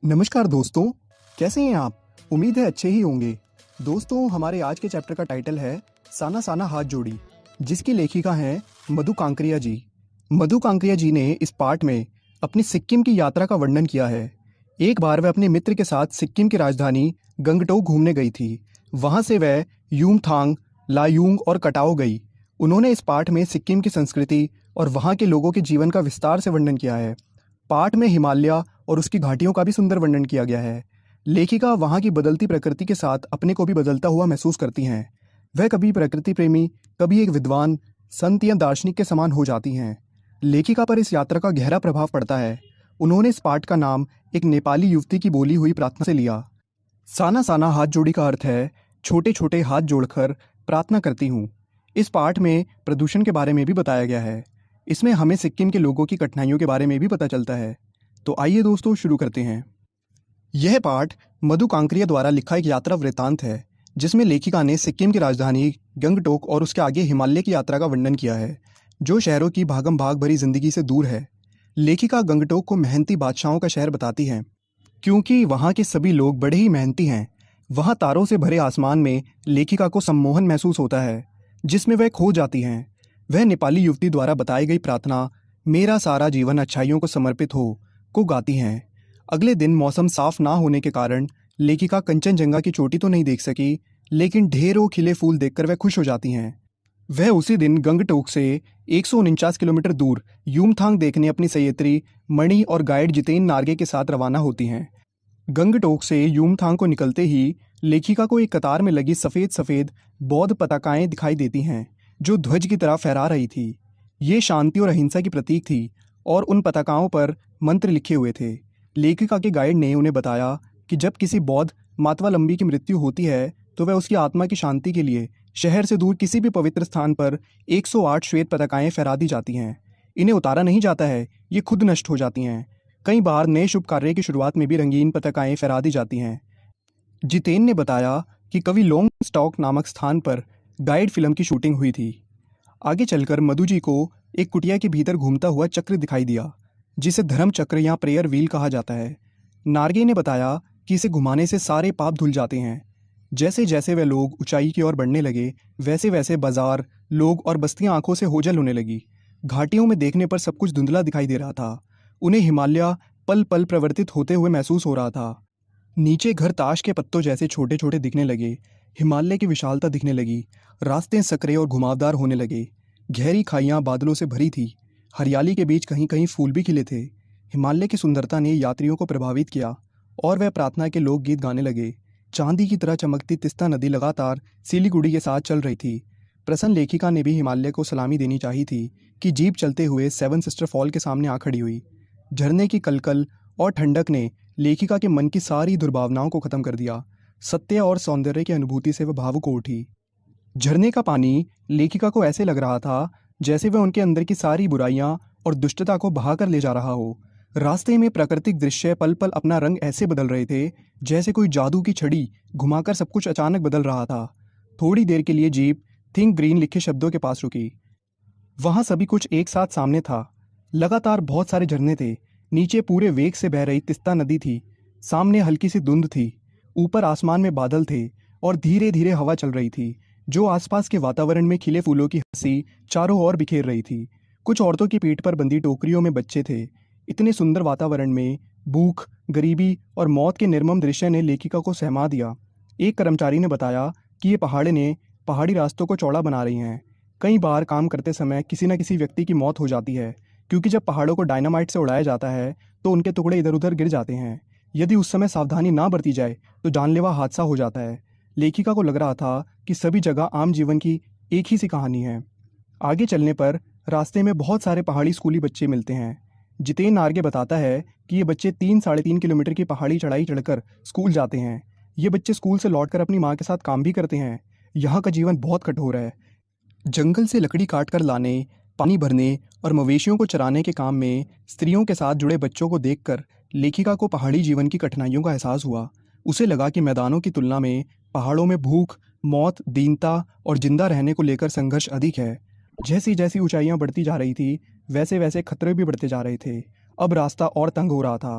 नमस्कार दोस्तों, कैसे हैं आप? उम्मीद है अच्छे ही होंगे। दोस्तों, हमारे आज के चैप्टर का टाइटल है साना साना हाथ जोड़ी, जिसकी लेखिका हैं मधु कांकरिया जी। मधु कांकरिया जी ने इस पार्ट में अपनी सिक्किम की यात्रा का वर्णन किया है। एक बार वह अपने मित्र के साथ सिक्किम की राजधानी गंगटोक घूमने गई थी। वहाँ से वह यूमथांग, लायूंग और कटाओ गई। उन्होंने इस पाठ में सिक्किम की संस्कृति और वहाँ के लोगों के जीवन का विस्तार से वर्णन किया है। पाठ में हिमालय और उसकी घाटियों का भी सुंदर वर्णन किया गया है। लेखिका वहाँ की बदलती प्रकृति के साथ अपने को भी बदलता हुआ महसूस करती हैं। वह कभी प्रकृति प्रेमी, कभी एक विद्वान, संत या दार्शनिक के समान हो जाती हैं। लेखिका पर इस यात्रा का गहरा प्रभाव पड़ता है। उन्होंने इस पाठ का नाम एक नेपाली युवती की बोली हुई प्रार्थना से लिया। साना साना हाथ जोड़ी का अर्थ है छोटे छोटे हाथ जोड़कर प्रार्थना करती हूँ। इस पाठ में प्रदूषण के बारे में भी बताया गया है। इसमें हमें सिक्किम के लोगों की कठिनाइयों के बारे में भी पता चलता है। तो आइए दोस्तों, शुरू करते हैं। यह पाठ मधु कांकरिया द्वारा लिखा एक यात्रा वृत्तांत है, जिसमें लेखिका ने सिक्किम की राजधानी गंगटोक और उसके आगे हिमालय की यात्रा का वर्णन किया है, जो शहरों की भागम भाग भरी जिंदगी से दूर है। लेखिका गंगटोक को मेहनती बादशाहों का शहर बताती हैं, क्योंकि वहाँ के सभी लोग बड़े ही मेहनती हैं। वहाँ तारों से भरे आसमान में लेखिका को सम्मोहन महसूस होता है, जिसमें वह खो जाती हैं। वह नेपाली युवती द्वारा बताई गई प्रार्थना, मेरा सारा जीवन अच्छाइयों को समर्पित हो, को गाती हैं। अगले दिन मौसम साफ ना होने के कारण लेखिका कंचनजंगा की चोटी तो नहीं देख सकी, लेकिन ढेरों खिले फूल देखकर वह खुश हो जाती हैं। वह उसी दिन गंगटोक से 149 किलोमीटर दूर यूमथांग देखने अपनी सहेली मणि और गाइड जितेन नार्गे के साथ रवाना होती हैं। गंगटोक से यूमथांग को निकलते ही लेखिका को एक कतार में लगी सफ़ेद सफ़ेद बौद्ध पताकाएं दिखाई देती हैं, जो ध्वज की तरह फहरा रही थी। ये शांति और अहिंसा की प्रतीक थी और उन पताकाओं पर मंत्र लिखे हुए थे। लेखिका के गाइड ने उन्हें बताया कि जब किसी बौद्ध मातवालंबी की मृत्यु होती है तो वह उसकी आत्मा की शांति के लिए शहर से दूर किसी भी पवित्र स्थान पर 108 श्वेत पताकाएं फहरा दी जाती हैं। इन्हें उतारा नहीं जाता है, ये खुद नष्ट हो जाती हैं। कई बार नए शुभ कार्य की शुरुआत में भी रंगीन पताकाएं फहरा दी जाती हैं। जितेन ने बताया कि कवि लोंग स्टॉक नामक स्थान पर गाइड फिल्म की शूटिंग हुई थी। आगे चलकर मधु जी को एक कुटिया के भीतर घूमता हुआ चक्र दिखाई दिया, जिसे धर्म चक्र या प्रेयर व्हील कहा जाता है। नार्गे ने बताया कि इसे घुमाने से सारे पाप धुल जाते हैं। जैसे जैसे वे लोग ऊंचाई की ओर बढ़ने लगे, वैसे वैसे बाजार, लोग और बस्तियां आंखों से ओझल होने लगी। घाटियों में देखने पर सब कुछ धुंधला दिखाई दे रहा था। उन्हें हिमालय पल पल प्रवर्तित होते हुए महसूस हो रहा था। नीचे घर ताश के पत्तों जैसे छोटे छोटे दिखने लगे। हिमालय की विशालता दिखने लगी। रास्ते सकरे और घुमावदार होने लगे। गहरी खाइयाँ बादलों से भरी थी। हरियाली के बीच कहीं कहीं फूल भी खिले थे। हिमालय की सुंदरता ने यात्रियों को प्रभावित किया और वह प्रार्थना के लोकगीत गाने लगे। चांदी की तरह चमकती तिस्ता नदी लगातार सिलीगुड़ी के साथ चल रही थी। प्रसन्न लेखिका ने भी हिमालय को सलामी देनी चाहिए थी कि जीप चलते हुए सेवन सिस्टर फॉल के सामने आ खड़ी हुई। झरने की कलकल और ठंडक ने लेखिका के मन की सारी दुर्भावनाओं को खत्म कर दिया। सत्य और सौंदर्य की अनुभूति से वह भावुक हो उठी। झरने का पानी लेखिका को ऐसे लग रहा था जैसे वह उनके अंदर की सारी बुराइयां और दुष्टता को बहाकर ले जा रहा हो। रास्ते में प्राकृतिक दृश्य पल पल अपना रंग ऐसे बदल रहे थे जैसे कोई जादू की छड़ी घुमाकर सब कुछ अचानक बदल रहा था। थोड़ी देर के लिए जीप थिंक ग्रीन लिखे शब्दों के पास रुकी। वहां सभी कुछ एक साथ सामने था। लगातार बहुत सारे झरने थे। नीचे पूरे वेग से बह रही तिस्ता नदी थी। सामने हल्की सी धुंध थी। ऊपर आसमान में बादल थे और धीरे धीरे हवा चल रही थी, जो आसपास के वातावरण में खिले फूलों की हंसी चारों ओर बिखेर रही थी। कुछ औरतों की पीठ पर बंधी टोकरियों में बच्चे थे। इतने सुंदर वातावरण में भूख, गरीबी और मौत के निर्मम दृश्य ने लेखिका को सहमा दिया। एक कर्मचारी ने बताया कि ये पहाड़ी रास्तों को चौड़ा बना रही हैं। कई बार काम करते समय किसी न किसी व्यक्ति की मौत हो जाती है, क्योंकि जब पहाड़ों को डायनामाइट से उड़ाया जाता है तो उनके टुकड़े इधर उधर गिर जाते हैं। यदि उस समय सावधानी ना बरती जाए तो जानलेवा हादसा हो जाता है। लेखिका को लग रहा था कि सभी जगह आम जीवन की एक ही सी कहानी है। आगे चलने पर रास्ते में बहुत सारे पहाड़ी स्कूली बच्चे मिलते हैं। जितेन नार्गे बताता है कि ये बच्चे 3-3.5 किलोमीटर की पहाड़ी चढ़ाई चढ़कर स्कूल जाते हैं। ये बच्चे स्कूल से लौटकर अपनी माँ के साथ काम भी करते हैं। यहाँ का जीवन बहुत कठोर है। जंगल से लकड़ी काट कर लाने, पानी भरने और मवेशियों को चराने के काम में स्त्रियों के साथ जुड़े बच्चों को देखकर लेखिका को पहाड़ी जीवन की कठिनाइयों का एहसास हुआ। उसे लगा कि मैदानों की तुलना में पहाड़ों में भूख, मौत, दीनता और जिंदा रहने को लेकर संघर्ष अधिक है। जैसी जैसी ऊंचाइयां बढ़ती जा रही थी, वैसे वैसे खतरे भी बढ़ते जा रहे थे। अब रास्ता और तंग हो रहा था।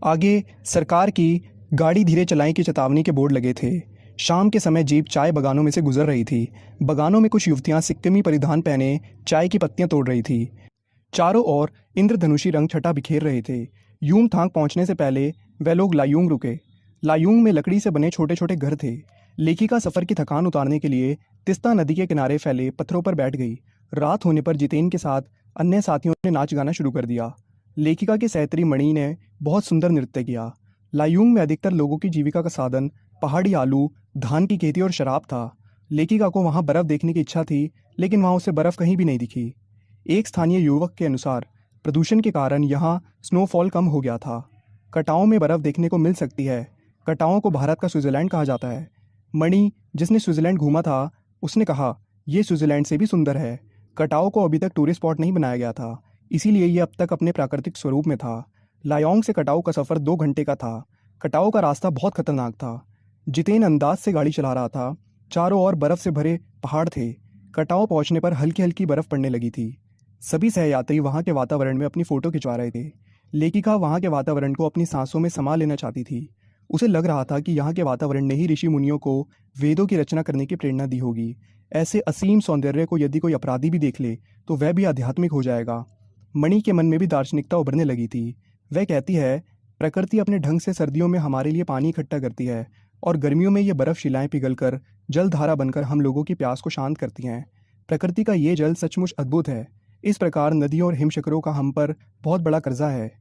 आगे सरकार की गाड़ी धीरे चलाएं की चेतावनी के बोर्ड लगे थे। शाम के समय जीप चाय बगानों में से गुजर रही थी। बगानों में कुछ युवतियां सिक्किमी परिधान पहने चाय की पत्तियां तोड़ रही थी। चारों ओर इंद्रधनुषी रंग छटा बिखेर रहे थे। यूमथांग पहुंचने से पहले वे लोग लायूंग रुके। लायूंग में लकड़ी से बने छोटे छोटे घर थे। लेखिका सफ़र की थकान उतारने के लिए तिस्ता नदी के किनारे फैले पत्थरों पर बैठ गई। रात होने पर जितेन के साथ अन्य साथियों ने नाच गाना शुरू कर दिया। लेखिका की सहत्री मणि ने बहुत सुंदर नृत्य किया। लायूंग में अधिकतर लोगों की जीविका का साधन पहाड़ी आलू, धान की खेती और शराब था। लेखिका को वहाँ बर्फ़ देखने की इच्छा थी, लेकिन वहाँ उसे बर्फ़ कहीं भी नहीं दिखी। एक स्थानीय युवक के अनुसार प्रदूषण के कारण यहाँ स्नोफॉल कम हो गया था। कटाओं में बर्फ़ देखने को मिल सकती है। कटाओं को भारत का स्विट्ज़रलैंड कहा जाता है। मणि, जिसने स्विट्ज़रलैंड घूमा था, उसने कहा, ये स्विट्ज़रलैंड से भी सुंदर है। कटाओं को अभी तक टूरिस्ट स्पॉट नहीं बनाया गया था, इसीलिए ये अब तक अपने प्राकृतिक स्वरूप में था। लायोंग से कटाओ का सफ़र 2 घंटे का था। कटाओ का रास्ता बहुत खतरनाक था। जितेन अंदाज से गाड़ी चला रहा था। चारों ओर बर्फ़ से भरे पहाड़ थे। कटाओ पहुंचने पर हल्की हल्की बर्फ़ पड़ने लगी थी। सभी सहयात्री वहाँ के वातावरण में अपनी फ़ोटो खिंचवा रहे थे। लेखिका वहाँ के वातावरण को अपनी सांसों में समा लेना चाहती थी। उसे लग रहा था कि यहाँ के वातावरण ने ही ऋषि मुनियों को वेदों की रचना करने की प्रेरणा दी होगी। ऐसे असीम सौंदर्य को यदि कोई अपराधी भी देख ले तो वह भी आध्यात्मिक हो जाएगा। मणि के मन में भी दार्शनिकता उभरने लगी थी। वह कहती है, प्रकृति अपने ढंग से सर्दियों में हमारे लिए पानी इकट्ठा करती है और गर्मियों में ये बर्फ़ शिलाएं पिघलकर जलधारा बनकर हम लोगों की प्यास को शांत करती हैं। प्रकृति का ये जल सचमुच अद्भुत है। इस प्रकार नदियों और हिमशिखरों का हम पर बहुत बड़ा कर्जा है।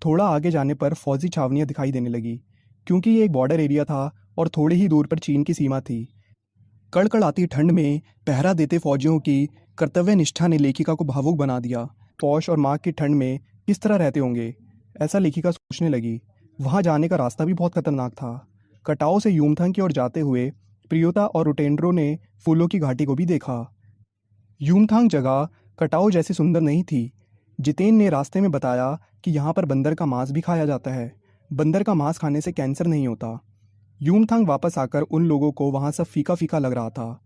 थोड़ा आगे जाने पर फौजी छावनियाँ दिखाई देने लगी, क्योंकि ये एक बॉर्डर एरिया था और थोड़ी ही दूर पर चीन की सीमा थी। कड़कड़ाती ठंड में पहरा देते फौजियों की कर्तव्य निष्ठा ने लेखिका को भावुक बना दिया। पौष और माघ की ठंड में किस तरह रहते होंगे, ऐसा लेखिका सोचने लगी। वहाँ जाने का रास्ता भी बहुत खतरनाक था। कटाओ से यूमथांग की ओर जाते हुए प्रियोता और रुटेंड्रो ने फूलों की घाटी को भी देखा। यूमथांग जगह कटाओ जैसी सुंदर नहीं थी। जितेन ने रास्ते में बताया कि यहाँ पर बंदर का मांस भी खाया जाता है। बंदर का मांस खाने से कैंसर नहीं होता। यूमथांग वापस आकर उन लोगों को वहाँ सब फीका फीका लग रहा था।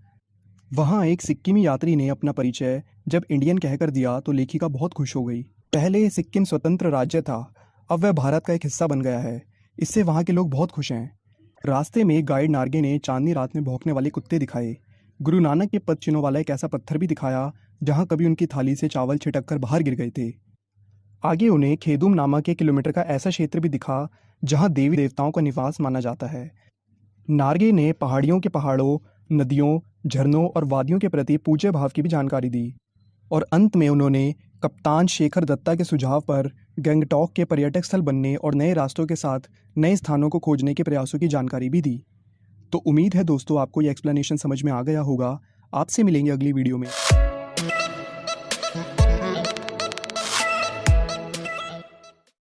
वहाँ एक सिक्किमी यात्री ने अपना परिचय जब इंडियन कहकर दिया तो लेखिका बहुत खुश हो गई। पहले सिक्किम स्वतंत्र राज्य था, अब वह भारत का एक हिस्सा बन गया है। इससे वहाँ के लोग बहुत खुश हैं। रास्ते में गाइड नार्गे ने चांदनी रात में भौंकने वाले कुत्ते दिखाए। गुरु नानक के पद चिन्हों वाला एक ऐसा पत्थर भी दिखाया जहाँ कभी उनकी थाली से चावल छिटक कर बाहर गिर गए थे। आगे उन्हें खेदुम नामक 1 किलोमीटर का ऐसा क्षेत्र भी दिखा जहाँ देवी देवताओं का निवास माना जाता है। नार्गे ने पहाड़ियों के पहाड़ों, नदियों, झरनों और वादियों के प्रति पूज्य भाव की भी जानकारी दी। और अंत में उन्होंने कप्तान शेखर दत्ता के सुझाव पर गैंगटॉक के पर्यटक स्थल बनने और नए रास्तों के साथ नए स्थानों को खोजने के प्रयासों की जानकारी भी दी। तो उम्मीद है दोस्तों आपको ये एक्सप्लेनेशन समझ में आ गया होगा। आपसे मिलेंगे अगली वीडियो में।